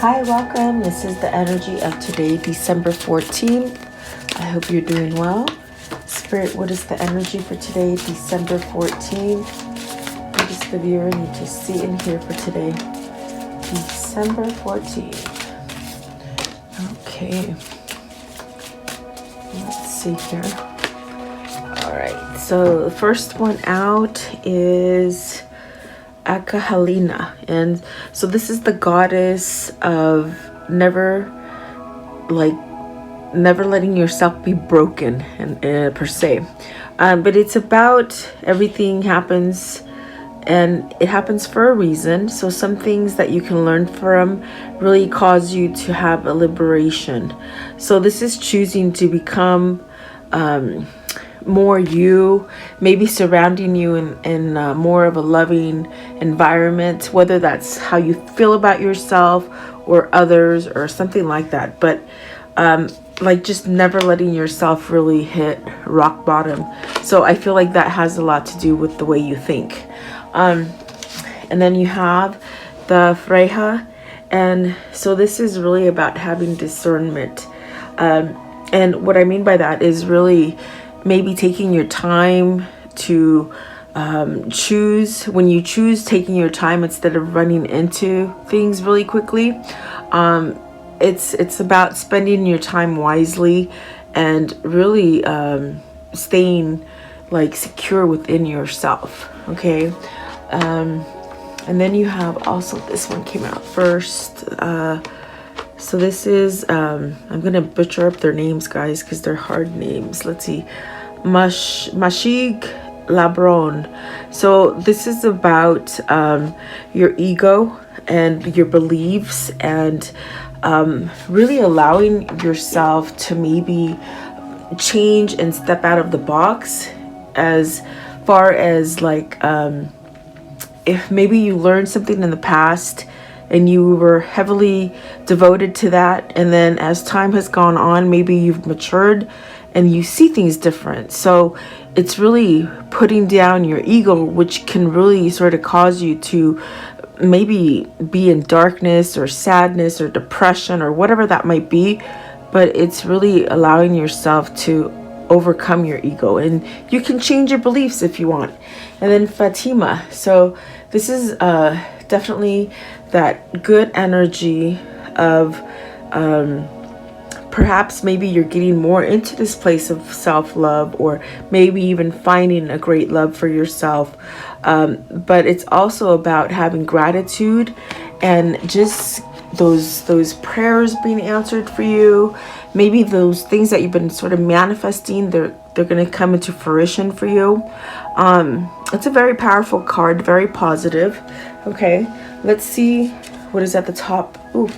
Hi, welcome. This is the energy of today, December 14th. I hope you're doing well. Spirit, what is the energy for today, December 14th? What does the viewer need to see and hear for today, December 14th? Okay. Let's see here. All right. So the first one out is Akahalina, and so this is the goddess of never letting yourself be broken and per se, but it's about everything happens and it happens for a reason. So some things that you can learn from really cause you to have a liberation. So this is choosing to become more you, maybe surrounding you in more of a loving environment, whether that's how you feel about yourself or others or something like that. But like just never letting yourself really hit rock bottom. So I feel like that has a lot to do with the way you think. And then you have the Freya, and so this is really about having discernment. And what I mean by that is really maybe taking your time to choose. When you choose taking your time instead of running into things really quickly, it's about spending your time wisely and really staying like secure within yourself. Okay. And then you have also, this one came out first. So this is, I'm going to butcher up their names, guys, because they're hard names. Let's see. Mashig Labron. So this is about your ego and your beliefs, and really allowing yourself to maybe change and step out of the box, as far as like if maybe you learned something in the past and you were heavily devoted to that, and then as time has gone on, maybe you've matured and you see things different. So it's really putting down your ego, which can really sort of cause you to maybe be in darkness or sadness or depression or whatever that might be. But it's really allowing yourself to overcome your ego, and you can change your beliefs if you want. And then Fatima. So this is definitely that good energy of perhaps maybe you're getting more into this place of self-love, or maybe even finding a great love for yourself. But it's also about having gratitude and just those prayers being answered for you. Maybe those things that you've been sort of manifesting, they're going to come into fruition for you. It's a very powerful card, very positive. Okay, let's see what is at the top. Ooh,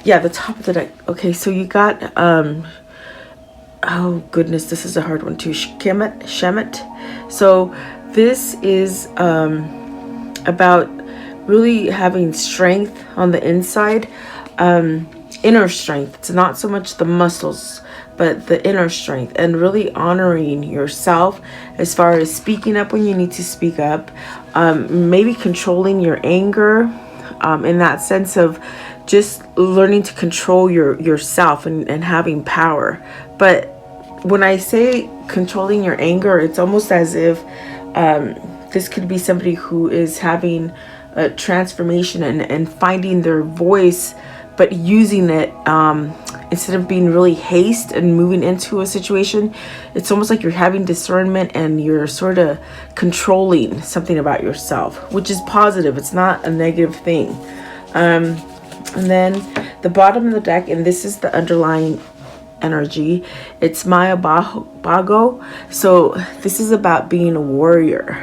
yeah, the top of the deck. Okay, so you got oh goodness, this is a hard one too. Shemet. So this is about really having strength on the inside, inner strength. It's not so much the muscles, but the inner strength, and really honoring yourself as far as speaking up when you need to speak up, maybe controlling your anger, in that sense of just learning to control yourself and having power. But when I say controlling your anger, it's almost as if this could be somebody who is having a transformation and finding their voice, but using it instead of being really haste and moving into a situation. It's almost like you're having discernment and you're sort of controlling something about yourself, which is positive. It's not a negative thing. And then the bottom of the deck, and this is the underlying energy, it's Maya Bago. So this is about being a warrior,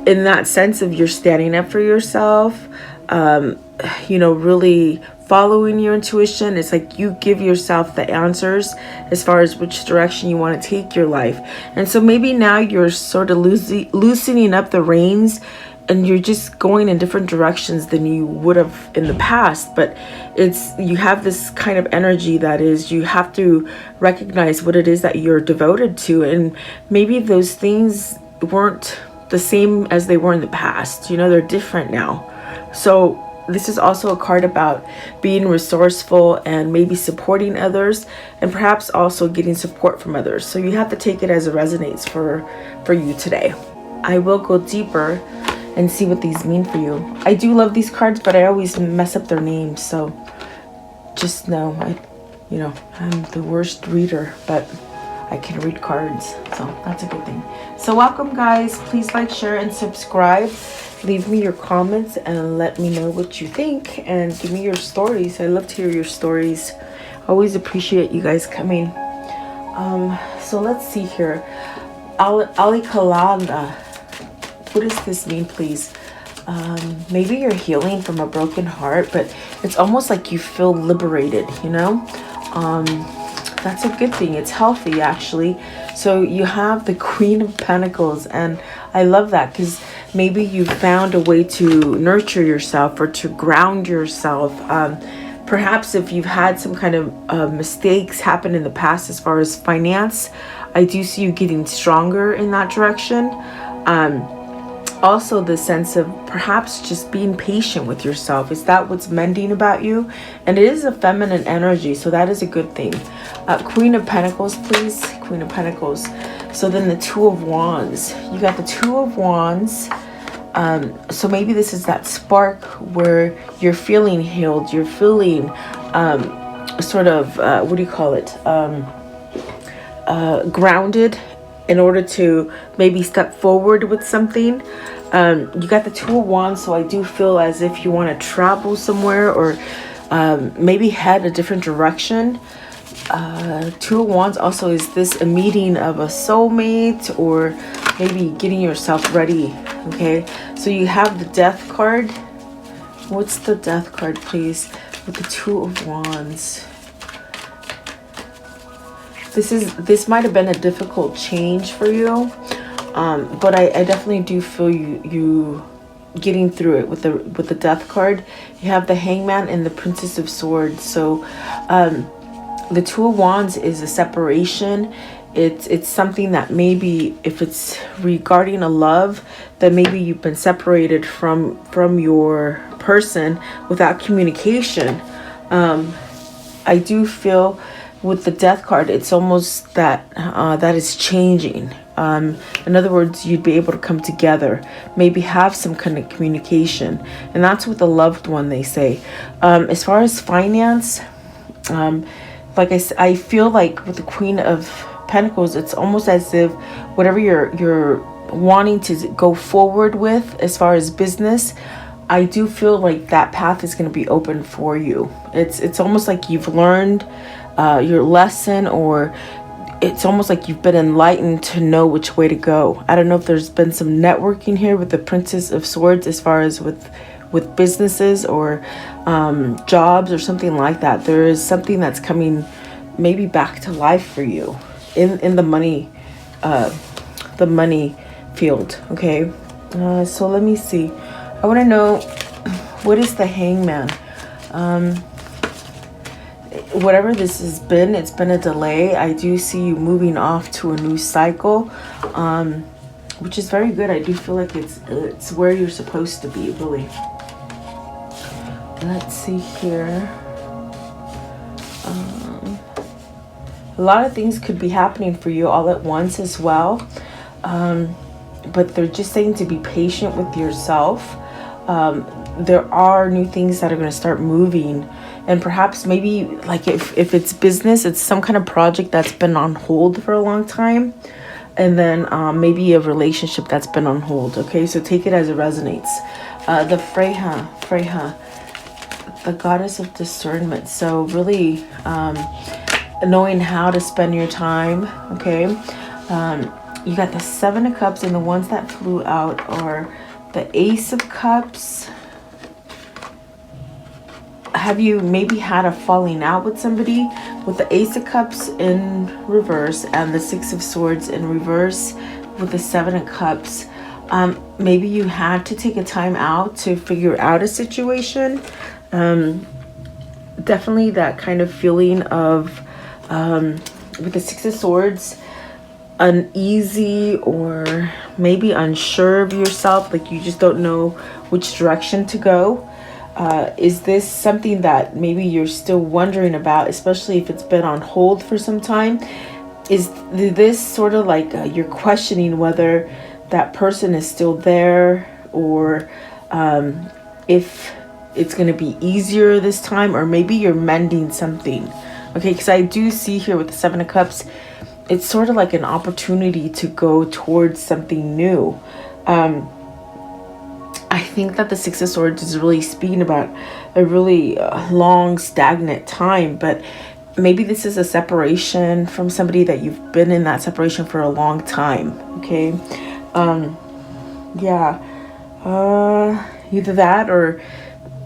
in that sense of you're standing up for yourself, really following your intuition. It's like you give yourself the answers as far as which direction you want to take your life. And so maybe now you're sort of loosening up the reins, and you're just going in different directions than you would have in the past. But you have this kind of energy that is, you have to recognize what it is that you're devoted to, and maybe those things weren't the same as they were in the past. They're different now. So this is also a card about being resourceful and maybe supporting others, and perhaps also getting support from others. So you have to take it as it resonates for you today. I will go deeper and see what these mean for you. I do love these cards, but I always mess up their names, so just know I'm the worst reader, but I can read cards, so that's a good thing. So welcome, guys. Please like, share, and subscribe. Leave me your comments and let me know what you think, and give me your stories. I love to hear your stories. Always appreciate you guys coming. So let's see here. Ali Kalanda. What does this mean, please? Maybe you're healing from a broken heart, but it's almost like you feel liberated, That's a good thing. It's healthy, actually. So you have the Queen of Pentacles, and I love that because maybe you found a way to nurture yourself or to ground yourself. Perhaps if you've had some kind of mistakes happen in the past as far as finance, I do see you getting stronger in that direction. Also the sense of perhaps just being patient with yourself. Is that what's mending about you? And it is a feminine energy, so that is a good thing. Queen of Pentacles, please. Queen of Pentacles. So then the Two of Wands. You got the Two of Wands. So maybe this is that spark where you're feeling healed. You're feeling sort of, what do you call it? Grounded in order to maybe step forward with something. You got the Two of Wands, so I do feel as if you want to travel somewhere or maybe head a different direction. Two of Wands also is this a meeting of a soulmate or maybe getting yourself ready. Okay, so you have the Death card. What's the Death card, please? With the Two of Wands. This might have been a difficult change for you, but I definitely do feel you getting through it with the Death card. You have the Hangman and the Princess of Swords. So the Two of Wands is a separation. It's something that maybe if it's regarding a love, that maybe you've been separated from your person without communication. I do feel with the Death card, it's almost that that is changing. In other words, you'd be able to come together, maybe have some kind of communication, and that's with a loved one, they say. As far as finance, like I said, I feel like with the Queen of Pentacles, it's almost as if whatever you're wanting to go forward with as far as business, I do feel like that path is going to be open for you. It's almost like you've learned your lesson, or it's almost like you've been enlightened to know which way to go. I don't know if there's been some networking here with the Princess of Swords as far as with businesses or jobs or something like that. There is something that's coming maybe back to life for you in the money field. Okay, so let me see. I want to know, what is the Hangman? Whatever this has been, it's been a delay. I do see you moving off to a new cycle, which is very good. I do feel like it's where you're supposed to be, really. Let's see here. A lot of things could be happening for you all at once as well, but they're just saying to be patient with yourself. There are new things that are going to start moving, and perhaps maybe like if it's business, it's some kind of project that's been on hold for a long time, and then maybe a relationship that's been on hold. Okay, so take it as it resonates. The Freya, the goddess of discernment. So really knowing how to spend your time. Okay, you got the Seven of Cups, and the ones that flew out are the Ace of Cups. Have you maybe had a falling out with somebody? With the Ace of Cups in reverse and the Six of Swords in reverse with the Seven of Cups, maybe you had to take a time out to figure out a situation. Definitely that kind of feeling of with the Six of Swords, uneasy or maybe unsure of yourself, like you just don't know which direction to go. Is this something that maybe you're still wondering about, especially if it's been on hold for some time? Is this sort of like you're questioning whether that person is still there, or if it's going to be easier this time, or maybe you're mending something. Okay, because I do see here with the Seven of Cups, it's sort of like an opportunity to go towards something new. I think that the Six of Swords is really speaking about a really long, stagnant time, but maybe this is a separation from somebody that you've been in that separation for a long time. Okay. Yeah. Either that, or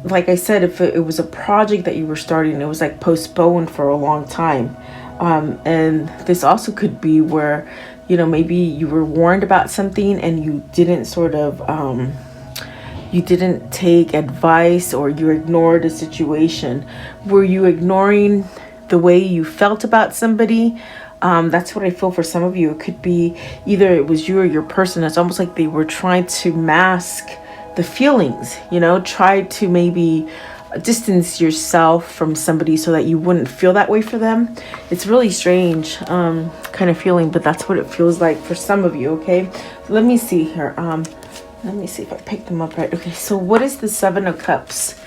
like I said, if it was a project that you were starting, it was like postponed for a long time. And this also could be where, you know, maybe you were warned about something and you didn't sort of, you didn't take advice, or you ignored a situation. Were you ignoring the way you felt about somebody? That's what I feel for some of you. It could be either it was you or your person. It's almost like they were trying to mask the feelings, you know, try to maybe distance yourself from somebody so that you wouldn't feel that way for them. It's really strange kind of feeling, but that's what it feels like for some of you. Okay, so let me see here. Let me see if I picked them up right. Okay, so what is the Seven of Cups?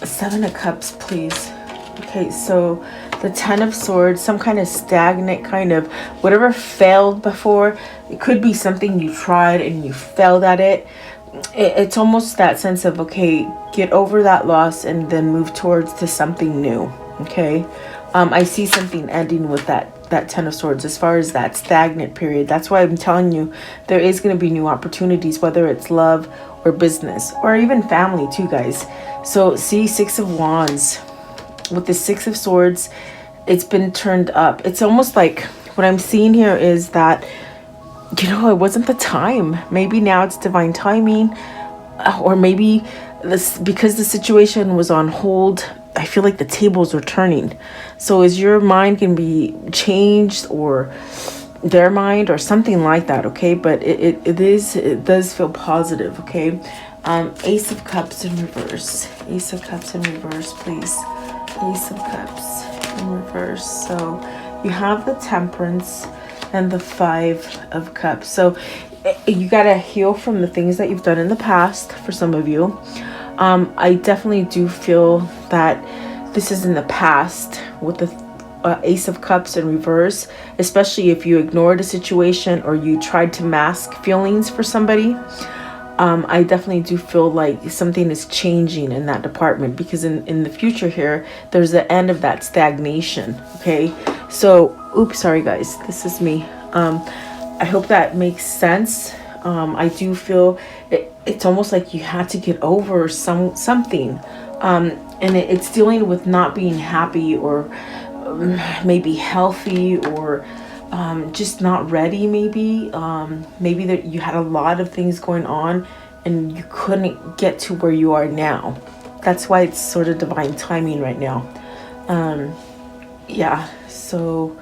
Seven of Cups, please. Okay, so the Ten of Swords, some kind of stagnant kind of whatever failed before. It could be something you tried and you failed at it. It's almost that sense of, okay, get over that loss and then move towards to something new. Okay, I see something ending with that Ten of Swords as far as that stagnant period. That's why I'm telling you there is going to be new opportunities, whether it's love or business or even family too, guys. So see, Six of Wands with the Six of Swords, it's been turned up. It's almost like what I'm seeing here is that, you know, it wasn't the time. Maybe now it's divine timing, or maybe this, because the situation was on hold, I feel like the tables are turning. So is your mind can be changed, or their mind, or something like that? Okay, but it does feel positive. Okay, Ace of Cups in reverse. Ace of Cups in reverse, please. Ace of Cups in reverse. So you have the Temperance and the Five of Cups. So you gotta heal from the things that you've done in the past for some of you. I definitely do feel that this is in the past with the Ace of Cups in reverse, especially if you ignored a situation or you tried to mask feelings for somebody. I definitely do feel like something is changing in that department, because in the future here, there's the end of that stagnation. Okay, so oops, sorry guys, this is me. I hope that makes sense. I do feel it's almost like you had to get over something, and it's dealing with not being happy, or maybe healthy, or just not ready. Maybe that you had a lot of things going on and you couldn't get to where you are now. That's why it's sort of divine timing right now. Yeah, so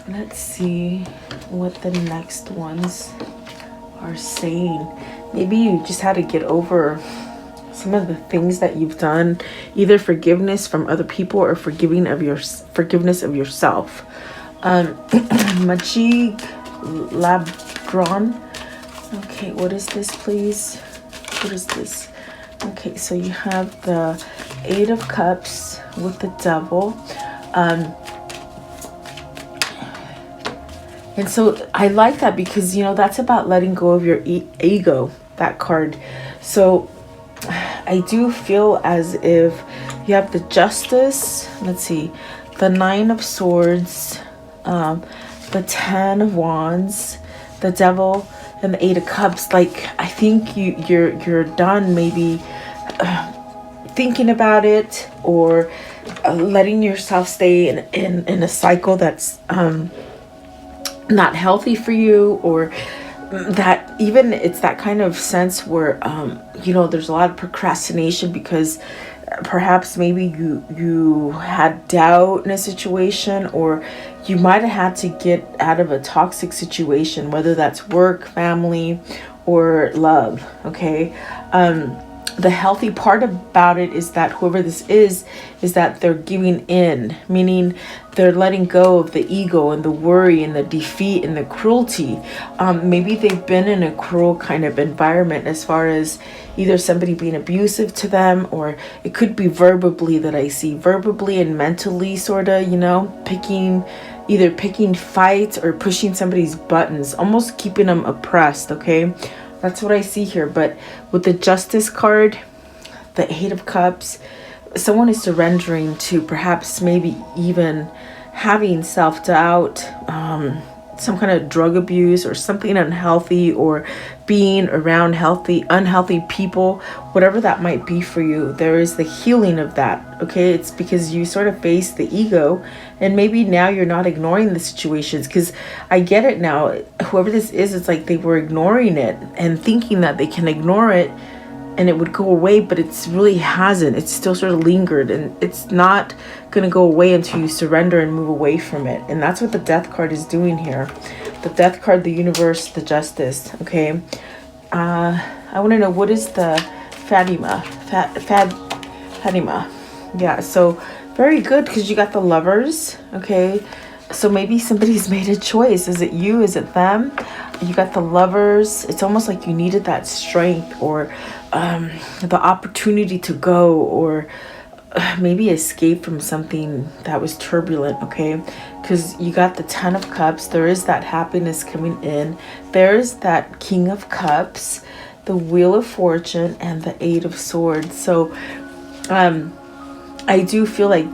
let's see what the next ones are saying. Maybe you just had to get over some of the things that you've done, either forgiveness from other people or forgiveness of yourself. Majig Labron. Okay, what is this, please? What is this? Okay, so you have the Eight of Cups with the Devil. And so I like that, because, you know, that's about letting go of your ego, that card. So I do feel as if you have the Justice, let's see, the Nine of Swords, the Ten of Wands, the Devil, and the Eight of Cups. Like, I think you're done maybe thinking about it, or letting yourself stay in a cycle that's not healthy for you, or that even it's that kind of sense where you know, there's a lot of procrastination because perhaps maybe you had doubt in a situation, or you might have had to get out of a toxic situation, whether that's work, family, or love. Okay, the healthy part about it is that whoever this is that they're giving in, meaning they're letting go of the ego and the worry and the defeat and the cruelty. Maybe they've been in a cruel kind of environment, as far as either somebody being abusive to them, or it could be verbally, that I see verbally and mentally, sort of, you know, either picking fights or pushing somebody's buttons, almost keeping them oppressed. Okay, that's what I see here. But with the Justice card, the Eight of Cups, someone is surrendering to perhaps maybe even having self-doubt, some kind of drug abuse or something unhealthy, or being around unhealthy people, whatever that might be for you. There is the healing of that. Okay, it's because you sort of face the ego, and maybe now you're not ignoring the situations, because I get it now. Whoever this is, it's like they were ignoring it and thinking that they can ignore it and it would go away, but it's really hasn't. It's still sort of lingered, and it's not going to go away until you surrender and move away from it. And that's what the Death card is doing here. The Death card, the Universe, the Justice. Okay, I want to know, what is the Fatima? Fatima. Yeah, so very good, because you got the Lovers. Okay, so maybe somebody's made a choice. Is it you? Is it them? You got the Lovers. It's almost like you needed that strength, or the opportunity to go, or maybe escape from something that was turbulent. Okay, because you got the Ten of Cups. There is that happiness coming in. There's that King of Cups, the Wheel of Fortune, and the Eight of Swords. So I do feel like,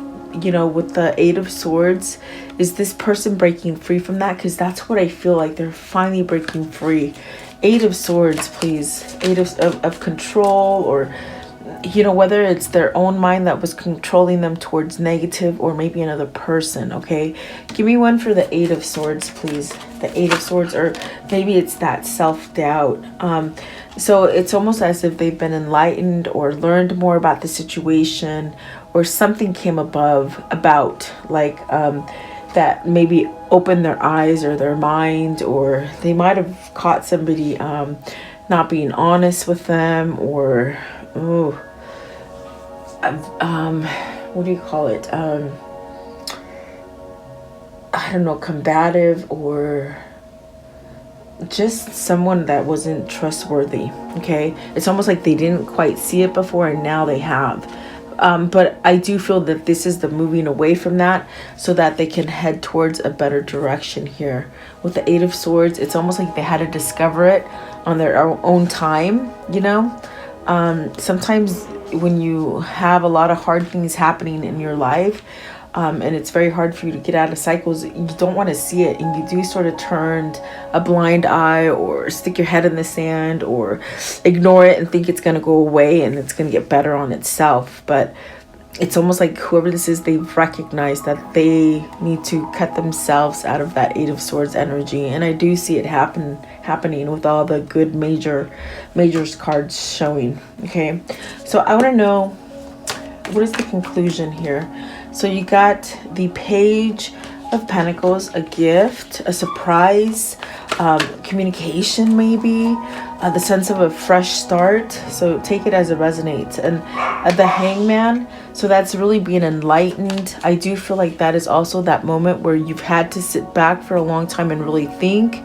you know, with the Eight of Swords, is this person breaking free from that? Because that's what I feel like. They're finally breaking free. Eight of Swords, please. Eight of control, or, you know, whether it's their own mind that was controlling them towards negative, or maybe another person. Okay, give me one for the Eight of Swords, please. The Eight of Swords, or maybe it's that self-doubt. So it's almost as if they've been enlightened or learned more about the situation, or something came about, like that maybe opened their eyes or their mind, or they might have caught somebody not being honest with them, or what do you call it? I don't know, combative, or just someone that wasn't trustworthy. Okay, it's almost like they didn't quite see it before, and now they have. But I do feel that this is the moving away from that, so that they can head towards a better direction here. With the Eight of Swords, it's almost like they had to discover it on their own time, you know. Sometimes when you have a lot of hard things happening in your life, and it's very hard for you to get out of cycles, you don't want to see it, and you do sort of turn a blind eye, or stick your head in the sand, or ignore it and think it's going to go away and it's going to get better on itself. But it's almost like whoever this is, they've recognized that they need to cut themselves out of that Eight of Swords energy. And I do see it happening with all the good majors cards showing. Okay, so I want to know, what is the conclusion here? So you got the Page of Pentacles, a gift, a surprise, communication, maybe, the sense of a fresh start. So take it as it resonates. And the Hangman, so that's really being enlightened. I do feel like that is also that moment where you've had to sit back for a long time and really think,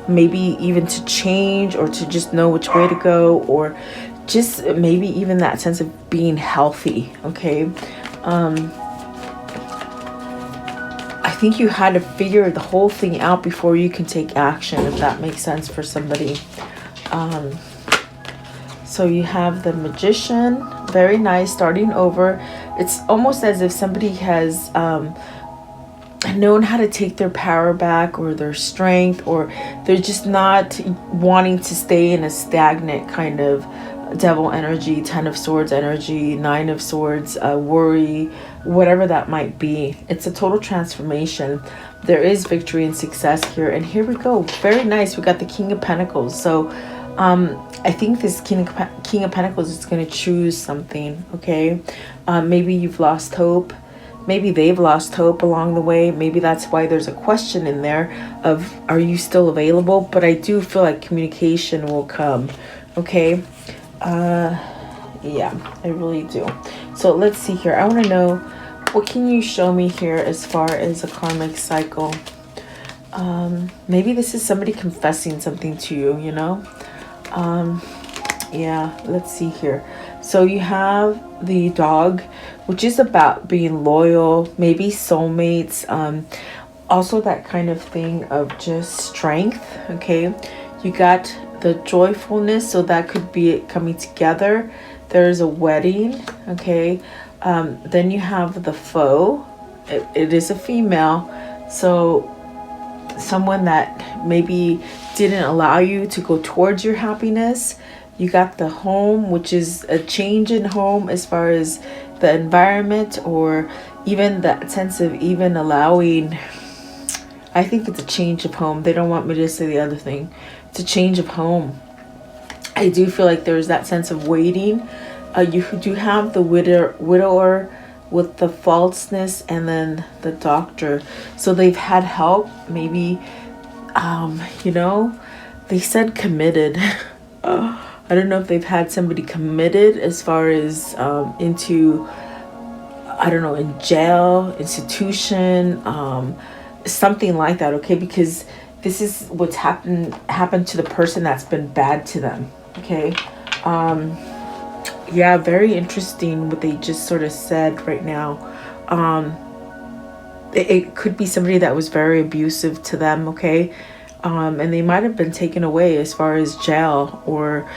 maybe even to change, or to just know which way to go, or just maybe even that sense of being healthy. Okay, I think you had to figure the whole thing out before you can take action, if that makes sense for somebody. So you have the Magician, very nice, starting over. It's almost as if somebody has known how to take their power back, or their strength, or they're just not wanting to stay in a stagnant kind of Devil energy, Ten of Swords energy, Nine of Swords, worry, whatever that might be. It's a total transformation. There is victory and success here. And here we go, very nice. We got the King of Pentacles. So I think this King of Pentacles is going to choose something. Okay, maybe you've lost hope. Maybe they've lost hope along the way. Maybe that's why there's a question in there of, are you still available? But I do feel like communication will come. Okay, Yeah, I really do. So let's see here. I want to know, what can you show me here as far as a karmic cycle? Maybe this is somebody confessing something to you, you know? Yeah, let's see here. So you have the dog, which is about being loyal, maybe soulmates, also that kind of thing of just strength. Okay, you got the joyfulness, so that could be it coming together. There's a wedding. Okay, then you have the foe. It is a female, so someone that maybe didn't allow you to go towards your happiness. You got the home, which is a change in home as far as the environment, or even that sense of even allowing. I think it's a change of home. They don't want me to say the other thing. It's a change of home. I do feel like there's that sense of waiting. You do have the widower with the falseness, and then the doctor. So they've had help. Maybe, you know, they said committed. I don't know if they've had somebody committed as far as into, I don't know, in jail, institution, something like that. Okay, because this is what's happened to the person that's been bad to them. Okay. Yeah, very interesting what they just sort of said right now. It could be somebody that was very abusive to them. Okay. And they might have been taken away as far as jail, or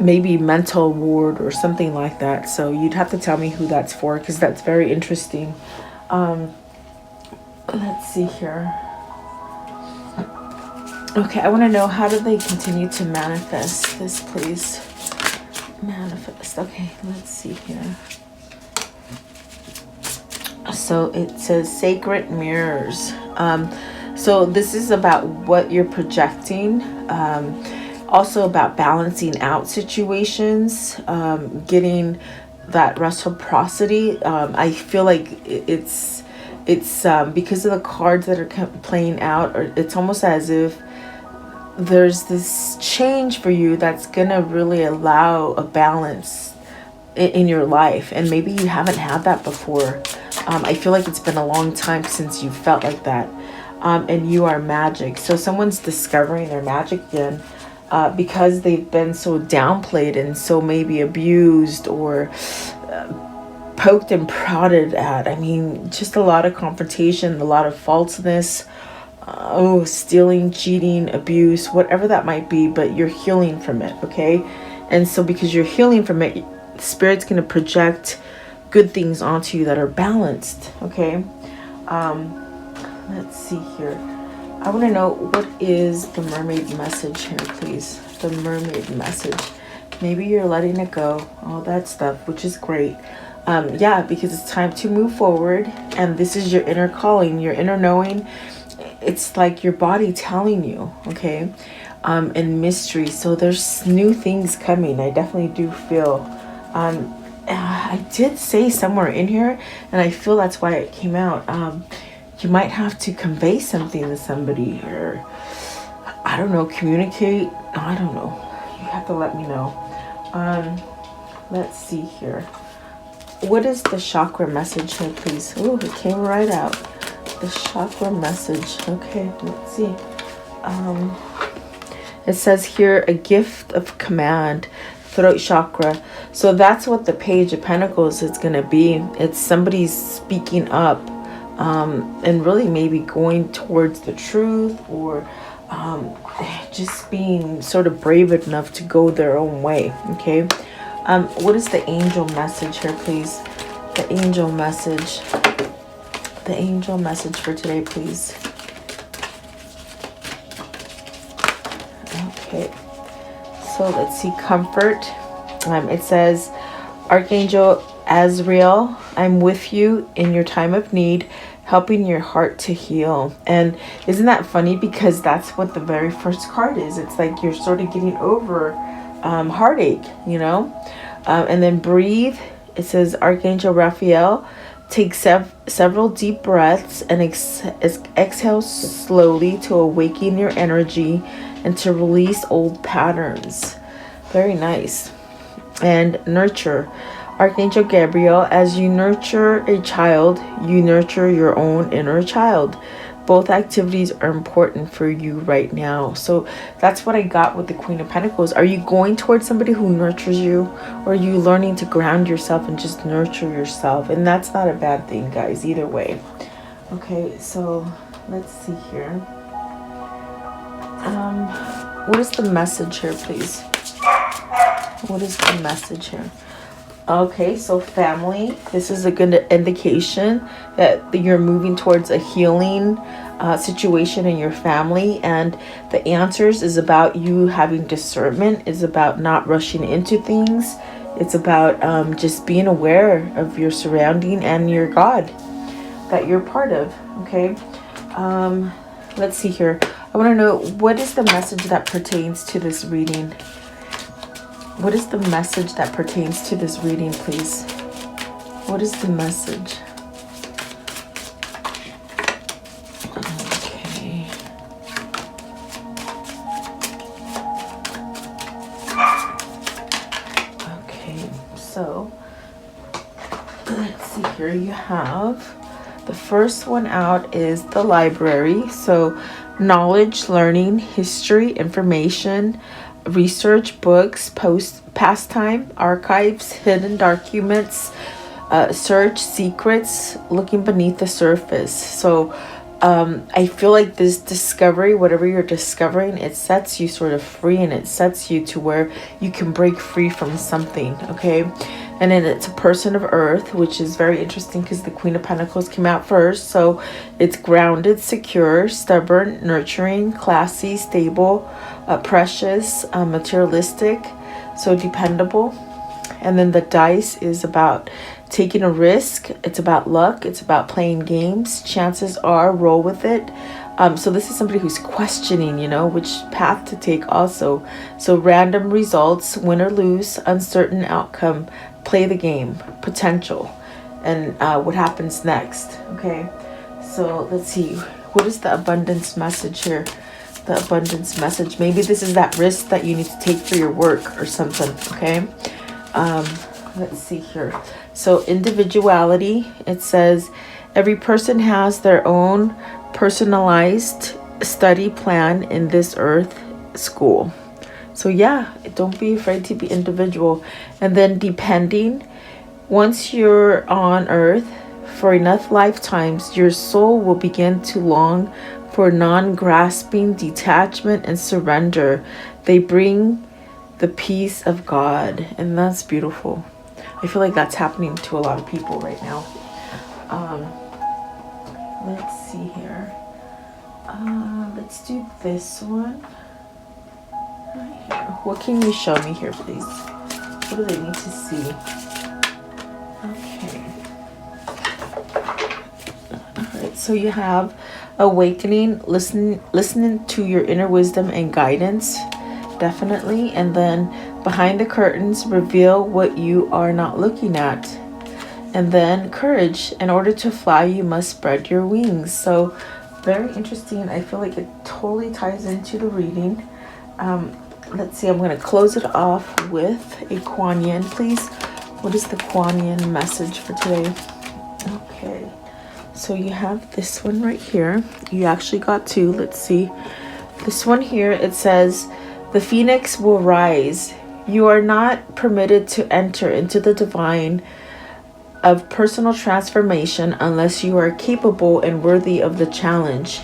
maybe mental ward or something like that. So you'd have to tell me who that's for, because that's very interesting. Let's see here. Okay, I want to know, how do they continue to manifest this, please? Manifest. Okay, let's see here. So it says sacred mirrors. So this is about what you're projecting. Also about balancing out situations, getting that reciprocity. I feel like it's because of the cards that are playing out, or it's almost as if there's this change for you that's gonna really allow a balance in your life, and maybe you haven't had that before. I feel like it's been a long time since you felt like that. And you are magic. So someone's discovering their magic again, because they've been so downplayed and so maybe abused, or poked and prodded at. I mean, just a lot of confrontation, a lot of falseness, stealing, cheating, abuse, whatever that might be, but you're healing from it. Okay. And so because you're healing from it, Spirit's going to project good things onto you that are balanced. Okay. Let's see here. I want to know, what is the mermaid message here, please? The mermaid message. Maybe you're letting it go, all that stuff, which is great. Yeah, because it's time to move forward, and this is your inner calling, your inner knowing. It's like your body telling you, okay? And mystery. So there's new things coming. I definitely do feel. I did say somewhere in here, and I feel that's why it came out. You might have to convey something to somebody, or I don't know, communicate. I don't know. You have to let me know. Let's see here. What is the chakra message here, please? Oh, it came right out. The chakra message. Okay, let's see. It says here, a gift of command, throat chakra. So that's what the Page of Pentacles is going to be. It's somebody's speaking up. And really maybe going towards the truth, or just being sort of brave enough to go their own way. Okay. What is the angel message here, please? The angel message. The angel message for today, please. Okay. So let's see. Comfort. It says, Archangel Azrael, I'm with you in your time of need, helping your heart to heal. And isn't that funny? Because that's what the very first card is. It's like you're sort of getting over heartache, you know. And then breathe. It says, Archangel Raphael, take several deep breaths and exhale slowly to awaken your energy and to release old patterns. Very nice. and nurture. Archangel Gabriel, as you nurture a child, you nurture your own inner child. Both activities are important for you right now. So that's what I got with the Queen of Pentacles. Are you going towards somebody who nurtures you, or are you learning to ground yourself and just nurture yourself? And that's not a bad thing, guys, either way. Okay, so let's see here. What is the message here, please? What is the message here? Okay, so family, this is a good indication that you're moving towards a healing situation in your family, and the answers is about you having discernment. It's about not rushing into things. It's about just being aware of your surrounding and your God that you're part of. Okay, let's see here. I want to know, what is the message that pertains to this reading? What is the message that pertains to this reading, please? What is the message? Okay. Okay, so let's see here. You have the first one out is the library. So knowledge, learning, history, information, research, books, pastime, archives, hidden documents, search, secrets, looking beneath the surface. So I feel like this discovery, whatever you're discovering, it sets you sort of free, and it sets you to where you can break free from something. Okay, and then it's a person of earth, which is very interesting because the Queen of Pentacles came out first. So it's grounded, secure, stubborn, nurturing, classy, stable, precious, materialistic, so dependable. And then the dice is about taking a risk. It's about luck. It's about playing games. Chances are, roll with it. So this is somebody who's questioning, you know, which path to take also. So random results, win or lose, uncertain outcome, play the game, potential, and what happens next. Okay, so let's see. What is the abundance message here? The abundance message. Maybe this is that risk that you need to take for your work or something. Okay, let's see here. So individuality, it says every person has their own personalized study plan in this earth school. So yeah, don't be afraid to be individual. And then depending, once you're on earth for enough lifetimes, your soul will begin to long for non-grasping detachment and surrender. They bring the peace of God, and that's beautiful. I feel like that's happening to a lot of people right now. Let's see here. Let's do this one right here. What can you show me here, please? What do they need to see? Okay. All right. So you have awakening, listening to your inner wisdom and guidance, definitely. And then behind the curtains, reveal what you are not looking at. And then courage. In order to fly, you must spread your wings. So very interesting. I feel like it totally ties into the reading. Let's see. I'm going to close it off with a Kuan Yin, please. What is the Kuan Yin message for today? Okay. So you have this one right here. You actually got two. Let's see. This one here, it says, the phoenix will rise. You are not permitted to enter into the divine of personal transformation unless you are capable and worthy of the challenge.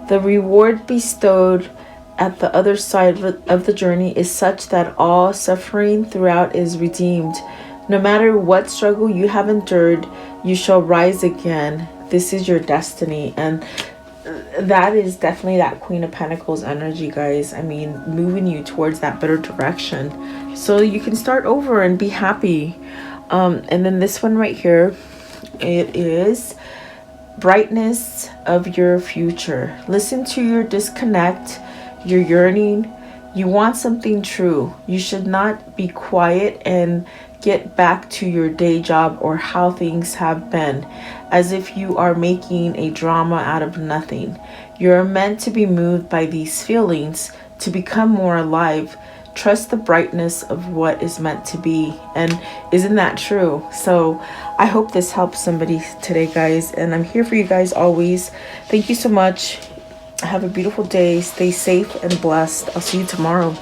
The reward bestowed at the other side of the journey is such that all suffering throughout is redeemed. No matter what struggle you have endured, you shall rise again. This is your destiny. And that is definitely that Queen of Pentacles energy, guys. I mean, moving you towards that better direction so you can start over and be happy. And then this one right here, it is brightness of your future. Listen to your disconnect, your yearning. You want something true. You should not be quiet and get back to your day job or how things have been, as if you are making a drama out of nothing. You're meant to be moved by these feelings, to become more alive, trust the brightness of what is meant to be. And isn't that true? So I hope this helps somebody today, guys, and I'm here for you guys always. Thank you so much. Have a beautiful day. Stay safe and blessed. I'll see you tomorrow.